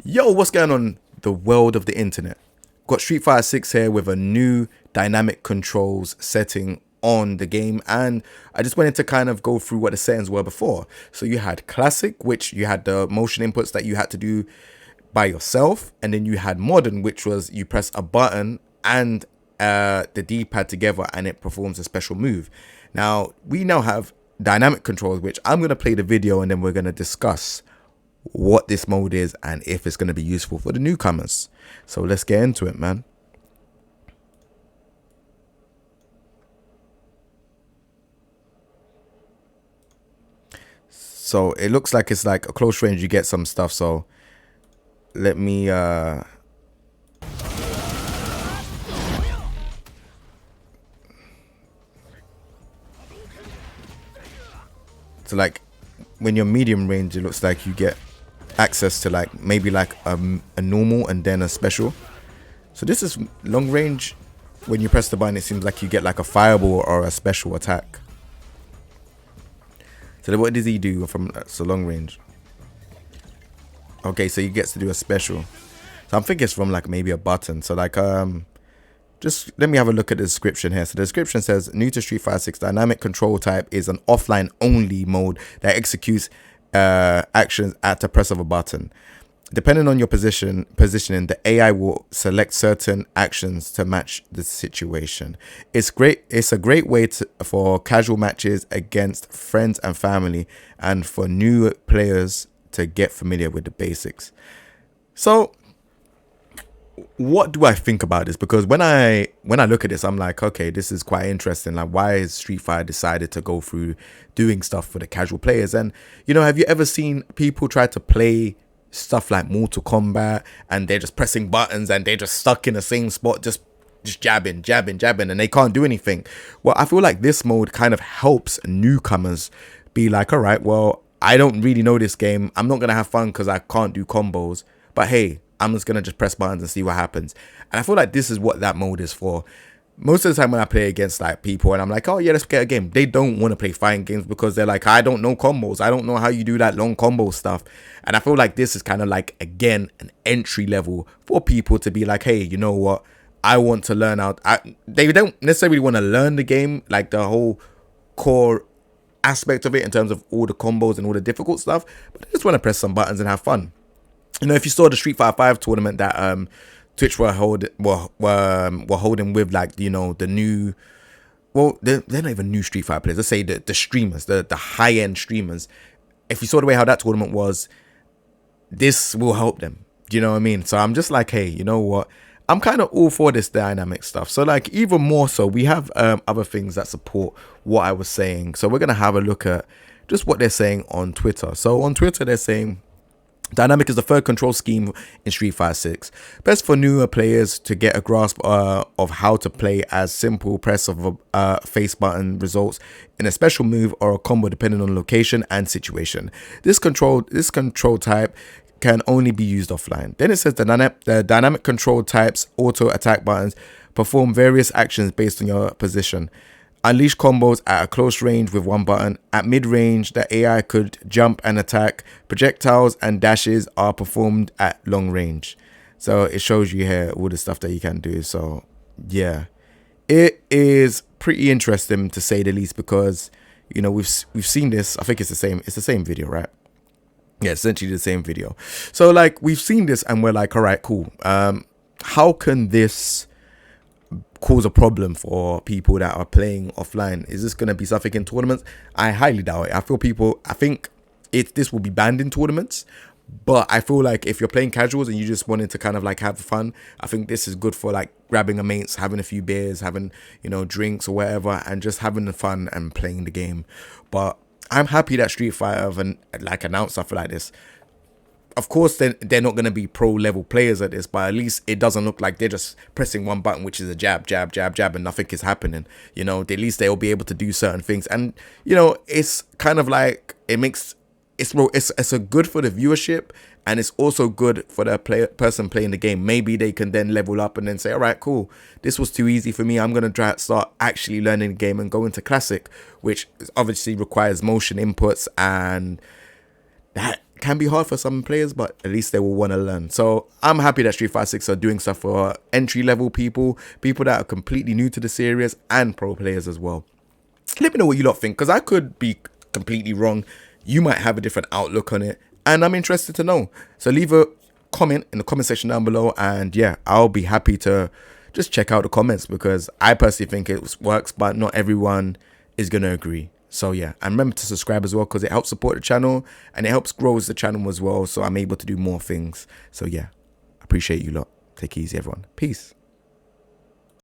Yo, what's going on, the world of the internet? Got Street Fighter 6 here with a new dynamic controls setting on the game, and I just wanted to kind of go through what the settings were before. So you had classic, which you had the motion inputs that you had to do by yourself, and then you had modern, which was you press a button and the D-pad together and it performs a special move. Now we now have dynamic controls, which I'm going to play the video and then we're going to discuss what this mode is and if it's going to be useful for the newcomers. So let's get into it, man. So it looks like it's like a close range, you get some stuff. So let me so like when you're medium range, it looks like you get access to like maybe like a normal and then a special. So this is long range. When you press the button, it seems like you get like a fireball or a special attack. So then what does he do from so long range? Okay, so he gets to do a special. So I'm thinking it's from like maybe a button. So like just let me have a look at the description here. So the description says, new to Street Fighter 6, dynamic control type is an offline only mode that executes actions at the press of a button. Depending on your positioning, the AI will select certain actions to match the situation. It's great. It's a great way for casual matches against friends and family, and for new players to get familiar with the basics. So what do I think about this? Because when I look at this, I'm like, okay, this is quite interesting. Like, why has Street Fighter decided to go through doing stuff for the casual players? And you know, have you ever seen people try to play stuff like Mortal Kombat and they're just pressing buttons and they're just stuck in the same spot, just jabbing, and they can't do anything? Well, I feel like this mode kind of helps newcomers be like, all right, well, I don't really know this game. I'm not gonna have fun because I can't do combos. But hey, I'm just gonna just press buttons and see what happens. And I feel like this is what that mode is for. Most of the time when I play against like people and I'm like, oh yeah, let's get a game, they don't want to play fighting games because they're like, I don't know combos, I don't know how you do that long combo stuff. And I feel like this is kind of like, again, an entry level for people to be like, hey, you know what, I want to learn out. They don't necessarily want to learn the game, like the whole core aspect of it in terms of all the combos and all the difficult stuff, but they just want to press some buttons and have fun. You know, if you saw the Street Fighter 5 tournament that Twitch were holding with, like, you know, the new, well, they're not even new Street Fighter players. Let's say the streamers, the high end streamers. If you saw the way how that tournament was, this will help them. Do you know what I mean? So I'm just like, hey, you know what? I'm kind of all for this dynamic stuff. So like, even more so, we have other things that support what I was saying. So we're gonna have a look at just what they're saying on Twitter. So on Twitter, they're saying, dynamic is the third control scheme in Street Fighter 6. Best for newer players to get a grasp of how to play, as simple press of a face button results in a special move or a combo depending on location and situation. This control type can only be used offline. Then it says the dynamic control types auto attack buttons perform various actions based on your position. Unleash combos at a close range with one button. At mid-range, the AI could jump and attack. Projectiles and dashes are performed at long range. So it shows you here all the stuff that you can do. So yeah, it is pretty interesting to say the least, because you know, we've seen this. I think it's the same video, right? Yeah, essentially the same video. So like, we've seen this and we're like, all right, cool. How can this cause a problem for people that are playing offline? Is this going to be something in tournaments? I highly doubt it. I think this will be banned in tournaments, but I feel like if you're playing casuals and you just wanted to kind of like have fun, I think this is good for like grabbing a mates, having a few beers, having, you know, drinks or whatever, and just having the fun and playing the game. But I'm happy that Street Fighter have like announced stuff like this. Of course, they're not going to be pro level players at this, but at least it doesn't look like they're just pressing one button, which is a jab, and nothing is happening. You know, at least they'll be able to do certain things. And, you know, it's kind of like, it's a good for the viewership, and it's also good for the person playing the game. Maybe they can then level up and then say, all right, cool, this was too easy for me. I'm going to start actually learning the game and go into classic, which obviously requires motion inputs, and that can be hard for some players, but at least they will want to learn. So I'm happy that Street Fighter 6 are doing stuff for entry-level people that are completely new to the series, and pro players as well. Let me know what you lot think, because I could be completely wrong. You might have a different outlook on it, and I'm interested to know. So leave a comment in the comment section down below, and yeah, I'll be happy to just check out the comments, because I personally think it works, but not everyone is going to agree. So yeah, and remember to subscribe as well, because it helps support the channel and it helps grow the channel as well, so I'm able to do more things. So yeah, appreciate you lot. Take it easy, everyone. Peace.